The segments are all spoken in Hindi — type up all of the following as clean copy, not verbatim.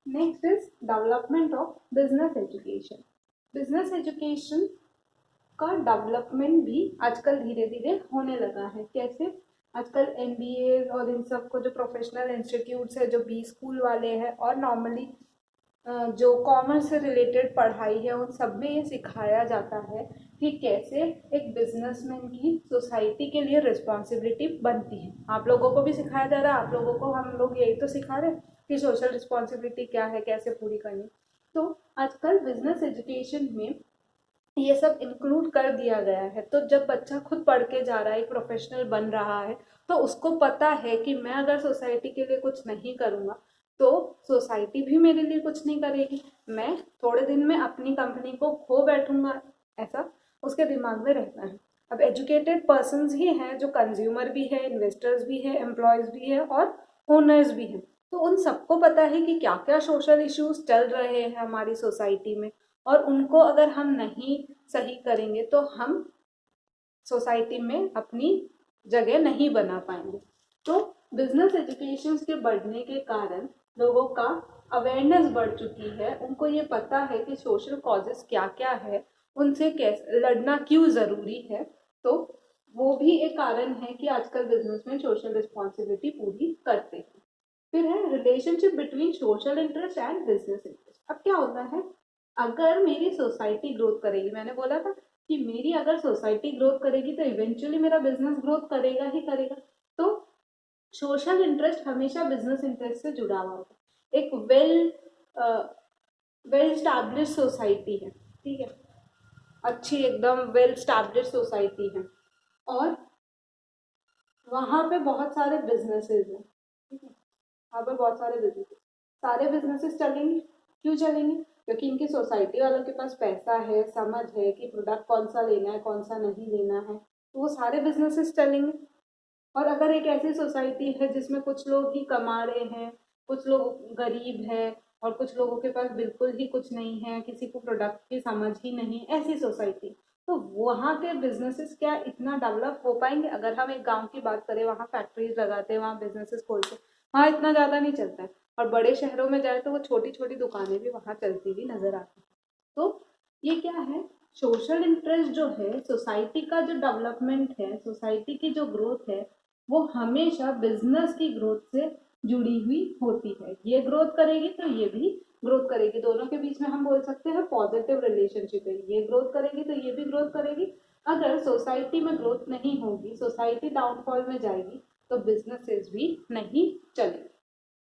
Next is development of business education. Business education का डेवलपमेंट भी आजकल धीरे धीरे होने लगा है। कैसे? आजकल एमबीए और इन सब को जो प्रोफेशनल इंस्टीट्यूट्स है, जो बी स्कूल वाले हैं और नॉर्मली जो कॉमर्स से रिलेटेड पढ़ाई है, उन सब में ये सिखाया जाता है कि कैसे एक बिजनेसमैन की सोसाइटी के लिए रिस्पॉन्सिबिलिटी बनती है। आप लोगों को भी सिखाया जा रहा है, आप लोगों को हम लोग यही तो सिखा रहे हैं कि सोशल रिस्पॉन्सिबिलिटी क्या है, कैसे पूरी करनी। तो आजकल बिजनेस एजुकेशन में ये सब इंक्लूड कर दिया गया है। तो जब बच्चा खुद पढ़ के जा रहा है, एक प्रोफेशनल बन रहा है, तो उसको पता है कि मैं अगर सोसाइटी के लिए कुछ नहीं करूँगा तो सोसाइटी भी मेरे लिए कुछ नहीं करेगी, मैं थोड़े दिन में अपनी कंपनी को खो बैठूंगा, ऐसा उसके दिमाग में रहता है। अब एजुकेटेड पर्सन्स ही हैं जो कंज्यूमर भी है, इन्वेस्टर्स भी है, एम्प्लॉयज भी है और ओनर्स भी हैं। तो उन सबको पता है कि क्या क्या सोशल इश्यूज चल रहे हैं हमारी सोसाइटी में, और उनको अगर हम नहीं सही करेंगे तो हम सोसाइटी में अपनी जगह नहीं बना पाएंगे। तो बिजनेस एजुकेशन के बढ़ने के कारण लोगों का अवेयरनेस बढ़ चुकी है, उनको ये पता है कि सोशल कॉजेस क्या क्या है, उनसे कैसे लड़ना क्यों ज़रूरी है। तो वो भी एक कारण है कि आजकल बिजनेस में सोशल रिस्पॉन्सिबिलिटी पूरी करते हैं। फिर है relationship between social interest and business interest. अब क्या होता है, अगर मेरी सोसाइटी ग्रोथ करेगी, मैंने बोला था कि मेरी अगर सोसाइटी ग्रोथ करेगी तो इवेंचुअली मेरा बिजनेस ग्रोथ करेगा ही करेगा। तो सोशल इंटरेस्ट हमेशा बिजनेस इंटरेस्ट से जुड़ा हुआ होता है। एक वेल स्टैब्लिश सोसाइटी है, ठीक है, अच्छी एकदम वेल स्टैब्लिश सोसाइटी है, और वहाँ पे बहुत सारे बिजनेसेस हैं, ठीक है, वहाँ पर बहुत सारे बिजनेसेस चलेंगे। क्यों चलेंगे? क्योंकि इनकी सोसाइटी वालों के पास पैसा है, समझ है कि प्रोडक्ट कौन सा लेना है, कौन सा नहीं लेना है, तो वो सारे बिजनेसेस चलेंगे। और अगर एक ऐसी सोसाइटी है जिसमें कुछ लोग ही कमा रहे हैं, कुछ लोग गरीब हैं और कुछ लोगों के पास बिल्कुल ही कुछ नहीं है, किसी को प्रोडक्ट की समझ ही नहीं, ऐसी सोसाइटी, तो वहाँ के बिजनेसेस क्या इतना डेवलप हो पाएंगे? अगर हम एक गांव की बात करें, वहाँ फैक्ट्रीज लगाते हैं, वहाँ बिजनेसेस खोलते हैं, वहाँ इतना ज़्यादा नहीं चलता है। और बड़े शहरों में जाए तो वो छोटी छोटी दुकानें भी वहाँ चलती हुई नजर आती है। तो ये क्या है, सोशल इंटरेस्ट जो है, सोसाइटी का जो डेवलपमेंट है, सोसाइटी की जो ग्रोथ है, वो हमेशा बिजनेस की ग्रोथ से जुड़ी हुई होती है। ये ग्रोथ करेगी तो ये भी ग्रोथ करेगी, दोनों के बीच में हम बोल सकते हैं पॉजिटिव रिलेशनशिप है। ये ग्रोथ करेगी तो ये भी ग्रोथ करेगी। अगर सोसाइटी में ग्रोथ नहीं होगी, सोसाइटी डाउनफॉल में जाएगी, तो बिजनेसेस भी नहीं चलेंगे।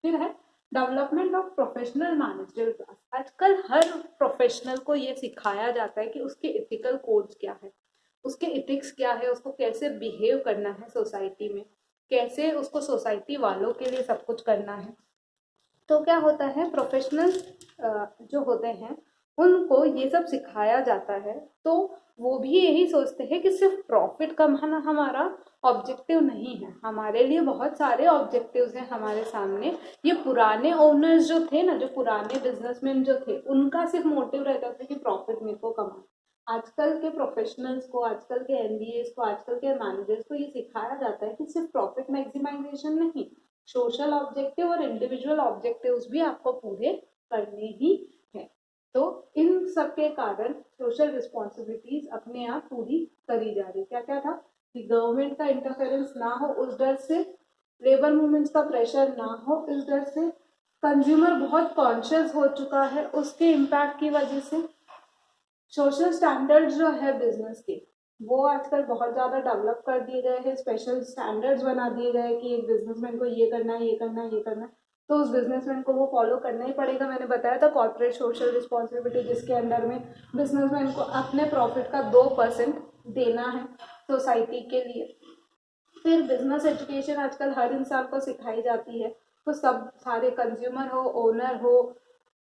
फिर है development of professional managerial class. आजकल हर प्रोफेशनल को ये सिखाया जाता है कि उसके इथिकल कोड्स क्या है, उसके इथिक्स क्या है, उसको कैसे बिहेव करना है सोसाइटी में, कैसे उसको सोसाइटी वालों के लिए सब कुछ करना है। तो क्या होता है, प्रोफेशनल जो होते हैं उनको ये सब सिखाया जाता है। तो वो भी यही सोचते हैं कि सिर्फ प्रॉफिट कमाना हमारा ऑब्जेक्टिव नहीं है, हमारे लिए बहुत सारे ऑब्जेक्टिव्स हैं हमारे सामने। ये पुराने ओनर्स जो थे ना, जो पुराने बिजनेसमैन जो थे, उनका सिर्फ मोटिव रहता था कि प्रॉफिट मेरे को कमाना। आजकल के प्रोफेशनल्स को, आजकल के एमबीएस को, आजकल के मैनेजर्स को ये सिखाया जाता है कि सिर्फ प्रॉफिट मैक्सिमाइजेशन नहीं, सोशल ऑब्जेक्टिव और इंडिविजुअल ऑब्जेक्टिव्स भी आपको पूरे करने ही हैं। तो इन सब के कारण सोशल रिस्पॉन्सिबिलिटीज अपने आप पूरी करी जा रही। क्या क्या था कि गवर्नमेंट का इंटरफेरेंस ना हो उस डर से, लेबर मूवमेंट्स का प्रेशर ना हो इस डर से, कंज्यूमर बहुत कॉन्शियस हो चुका है उसके इम्पैक्ट की वजह से, सोशल स्टैंडर्ड्स जो है बिजनेस के, वो आजकल बहुत ज़्यादा डेवलप कर दिए गए हैं, स्पेशल स्टैंडर्ड्स बना दिए गए कि एक बिजनेसमैन को ये करना है, ये करना है, ये करना है, तो उस बिजनेसमैन को वो फॉलो करना ही पड़ेगा। मैंने बताया था कॉर्पोरेट सोशल रिस्पॉन्सिबिलिटी, जिसके अंडर में बिजनेसमैन को अपने प्रॉफिट का 2% देना है सोसाइटी के लिए। फिर बिजनेस एजुकेशन आजकल हर इंसान को सिखाई जाती है, तो सब सारे कंज्यूमर हो, ओनर हो,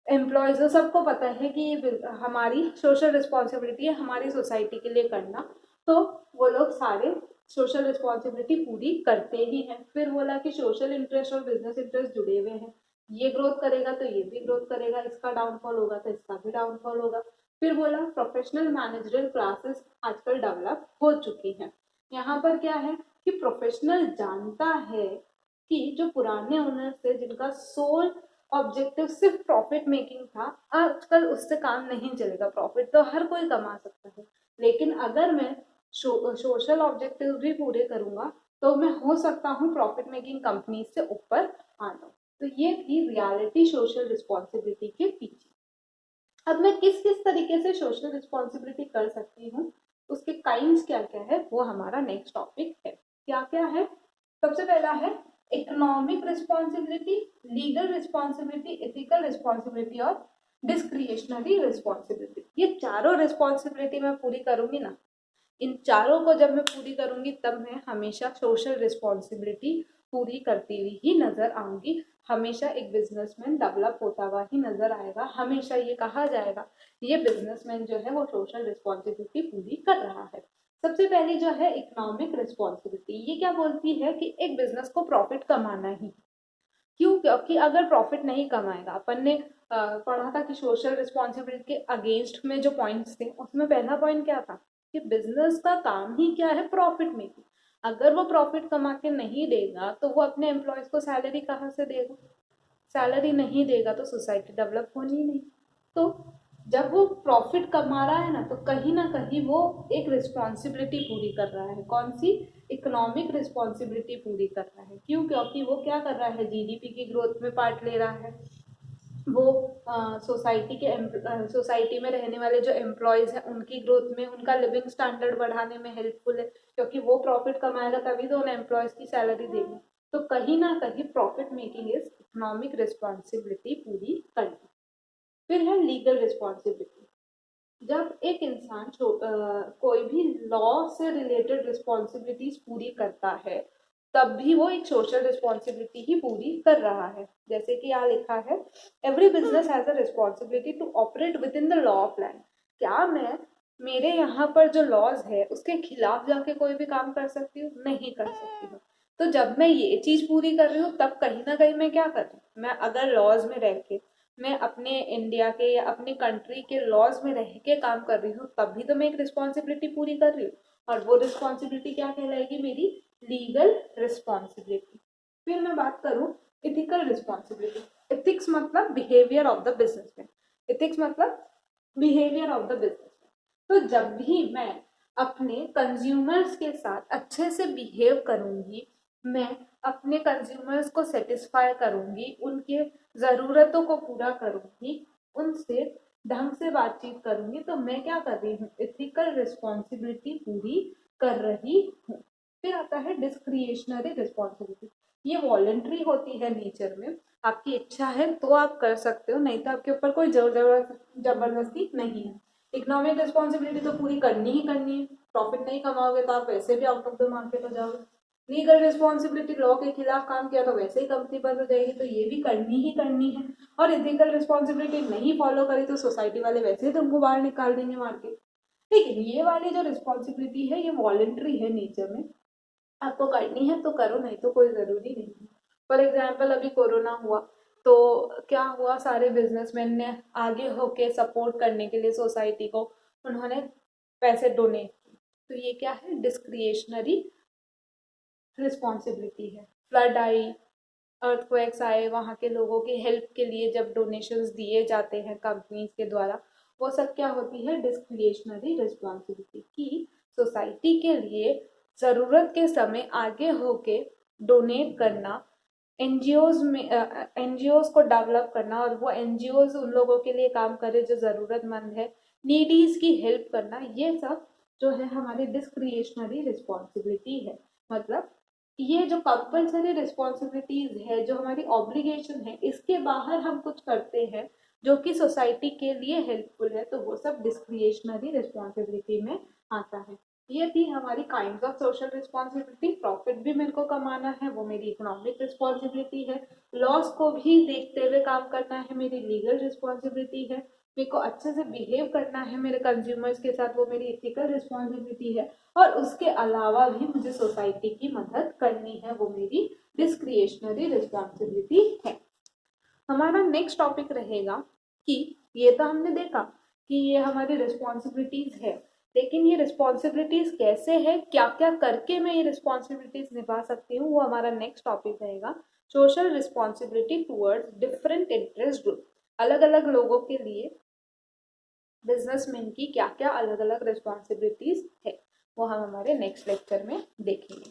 एम्प्लॉयज हो, सबको पता है कि ये हमारी सोशल रिस्पॉन्सिबिलिटी है हमारी सोसाइटी के लिए करना। तो वो लोग सारे सोशल रिस्पॉन्सिबिलिटी पूरी करते ही हैं। फिर बोला कि सोशल इंटरेस्ट और बिजनेस इंटरेस्ट जुड़े हुए हैं, ये ग्रोथ करेगा तो ये भी ग्रोथ करेगा, इसका डाउनफॉल होगा तो इसका भी डाउनफॉल होगा। फिर बोला प्रोफेशनल मैनेजरियल क्लासेस आजकल डेवलप हो चुकी हैं। यहाँ पर क्या है कि प्रोफेशनल जानता है कि जो पुराने ओनर्स थे, जिनका सोल ऑब्जेक्टिव सिर्फ प्रॉफिट मेकिंग था, आजकल उससे काम नहीं चलेगा। प्रॉफिट तो हर कोई कमा सकता है, लेकिन अगर मैं सोशल ऑब्जेक्टिव भी पूरे करूंगा तो मैं हो सकता हूँ प्रॉफिट मेकिंग कंपनी से ऊपर आ जाऊँ। तो ये थी रियलिटी सोशल रिस्पॉन्सिबिलिटी के पीछे। अब मैं किस किस तरीके से सोशल रिस्पॉन्सिबिलिटी कर सकती हूँ, उसके काइंड्स क्या क्या है, वो हमारा नेक्स्ट टॉपिक है। क्या क्या है? सबसे पहला है economic responsibility, legal responsibility, ethical responsibility और डिस्क्रिएशनरी रिस्पॉन्सिबिलिटी। ये चारों रिस्पॉन्सिबिलिटी मैं पूरी करूंगी ना, इन चारों को जब मैं पूरी करूंगी तब मैं हमेशा सोशल रिस्पॉन्सिबिलिटी पूरी करती हुई ही नजर आऊंगी। हमेशा एक बिजनेसमैन डेवलप होता हुआ ही नजर आएगा। हमेशा ये कहा जाएगा ये बिजनेसमैन जो है वो सोशल रिस्पॉन्सिबिलिटी पूरी कर रहा है। सबसे पहली जो है इकोनॉमिक रिस्पॉन्सिबिलिटी, ये क्या बोलती है कि एक बिजनेस को प्रॉफिट कमाना ही। क्यों? क्योंकि अगर प्रॉफिट नहीं कमाएगा, अपन ने पढ़ा था कि सोशल रिस्पॉन्सिबिलिटी के अगेंस्ट में जो पॉइंट्स थे उसमें पहला पॉइंट क्या था कि बिजनेस का काम ही क्या है, प्रॉफिट मेकिंग। अगर वो प्रॉफिट कमा के नहीं देगा तो वो अपने एम्प्लॉयज को सैलरी कहाँ से देगा? सैलरी नहीं देगा तो सोसाइटी डेवलप होनी ही नहीं। तो जब वो प्रॉफिट कमा रहा है ना कहीं वो एक रिस्पॉन्सिबिलिटी पूरी कर रहा है। कौन सी? इकोनॉमिक रिस्पॉन्सिबिलिटी पूरी कर रहा है। क्यों? क्योंकि वो क्या कर रहा है, जीडीपी की ग्रोथ में पार्ट ले रहा है। वो सोसाइटी में रहने वाले जो एम्प्लॉयज हैं उनकी ग्रोथ में, उनका लिविंग स्टैंडर्ड बढ़ाने में हेल्पफुल है, क्योंकि वो प्रॉफिट कमाएगा तभी तो उन एम्प्लॉयज की सैलरी देगा। तो कहीं ना कहीं profit making is economic responsibility पूरी करना। फिर है लीगल रिस्पॉन्सिबिलिटी। जब एक इंसान कोई भी लॉ से रिलेटेड रिस्पॉन्सिबिलिटीज पूरी करता है तब भी वो एक सोशल रिस्पॉन्सिबिलिटी ही पूरी कर रहा है। जैसे कि यहाँ लिखा है every business has a responsibility to operate within the law of land. क्या मैं मेरे यहाँ पर जो लॉज है उसके खिलाफ जाके कोई भी काम कर सकती हूँ? नहीं कर सकती हूँ। तो जब मैं ये चीज पूरी कर रही हूँ तब कहीं ना कहीं मैं क्या कर रही हूँ, मैं अगर लॉज में रह के, मैं अपने इंडिया के या अपनी कंट्री के लॉज में रह के काम कर रही हूँ तब भी तो मैं एक रिस्पॉन्सिबिलिटी पूरी कर रही हूँ। और वो रिस्पॉन्सिबिलिटी क्या कहलाएगी? मेरी लीगल रिस्पॉन्सिबिलिटी। फिर मैं बात करूँ इथिकल रिस्पॉन्सिबिलिटी। इथिक्स मतलब behaviour of the businessman. Ethics मतलब बिहेवियर ऑफ द बिजनेसमैन। तो जब भी मैं अपने कंज्यूमर्स के साथ अच्छे से बिहेव करूंगी, मैं अपने कंज्यूमर्स को सेटिस्फाई करूंगी, उनके ज़रूरतों को पूरा करूंगी, उनसे ढंग से बातचीत करूंगी, तो मैं क्या कर रही हूँ, एथिकल रिस्पॉन्सिबिलिटी पूरी कर रही हूँ। फिर आता है डिस्क्रिएशनरी रिस्पॉन्सिबिलिटी। ये वॉलेंट्री होती है नेचर में, आपकी इच्छा है तो आप कर सकते हो, नहीं तो आपके ऊपर कोई जबरदस्ती नहीं है। इकोनॉमिक रिस्पॉन्सिबिलिटी तो पूरी करनी ही करनी है, प्रॉफिट नहीं कमाओगे तो आप वैसे भी आउट ऑफ द मार्केट हो जाओगे। लीगल रिस्पॉन्सिबिलिटी, लॉ के खिलाफ काम किया तो वैसे ही कंपनी बंद हो जाएगी, तो ये भी करनी ही करनी है। और एथिकल रिस्पॉन्सिबिलिटी नहीं फॉलो करी तो सोसाइटी वाले वैसे ही तुमको बाहर निकाल देंगे मार्केट। लेकिन ये वाली जो रिस्पॉन्सिबिलिटी है ये वॉलेंट्री है नेचर में, आपको करनी है तो करो, नहीं तो कोई जरूरी नहीं है। फॉर एग्जाम्पल अभी कोरोना हुआ तो क्या हुआ, सारे बिजनेसमैन ने आगे होके सपोर्ट करने के लिए सोसाइटी को उन्होंने पैसे डोनेट किए। तो ये क्या है, डिस्क्रिएशनरी रिस्पॉन्सिबिलिटी है। फ्लड आई, अर्थक्वेक्स आए, वहाँ के लोगों की हेल्प के लिए जब डोनेशंस दिए जाते हैं कंपनीज के द्वारा, वो सब क्या होती है, डिस्क्रिएशनरी रिस्पॉन्सिबिलिटी। की सोसाइटी के लिए ज़रूरत के समय आगे होके डोनेट करना, एनजीओज में एनजीओज को डेवलप करना, और वो एनजीओज उन लोगों के लिए काम करे जो ज़रूरतमंद है, नीडीज की हेल्प करना, ये सब जो है हमारी डिस्क्रिएशनरी रिस्पॉन्सिबिलिटी है। मतलब ये जो कंपल्सरी रिस्पॉन्सिबिलिटीज है, जो हमारी ऑब्लिगेशन है, इसके बाहर हम कुछ करते हैं जो कि सोसाइटी के लिए हेल्पफुल है, तो वो सब डिस्क्रिएशनरी रिस्पॉन्सिबिलिटी में आता है। ये थी हमारी kinds of social responsibility. Profit भी मेरे को कमाना है, वो मेरी इकोनॉमिक रिस्पॉन्सिबिलिटी है। लॉस को भी देखते हुए काम करना है, मेरी लीगल रिस्पॉन्सिबिलिटी है। मेरे को अच्छे से बिहेव करना है मेरे कंज्यूमर्स के साथ, वो मेरी इथिकल रिस्पॉन्सिबिलिटी है। और उसके अलावा भी मुझे सोसाइटी की मदद करनी है, वो मेरी डिस्क्रिएशनरी रिस्पॉन्सिबिलिटी है। हमारा नेक्स्ट टॉपिक रहेगा कि ये तो हमने देखा कि ये हमारी रिस्पॉन्सिबिलिटीज है, लेकिन ये रिस्पॉन्सिबिलिटीज कैसे है, क्या क्या करके मैं ये रिस्पॉन्सिबिलिटीज निभा सकती हूँ, वो हमारा नेक्स्ट टॉपिक रहेगा। Social responsibility towards different interest group, अलग अलग लोगों के लिए बिजनेसमैन की क्या क्या अलग अलग रिस्पॉन्सिबिलिटीज है वो हम हमारे नेक्स्ट लेक्चर में देखेंगे।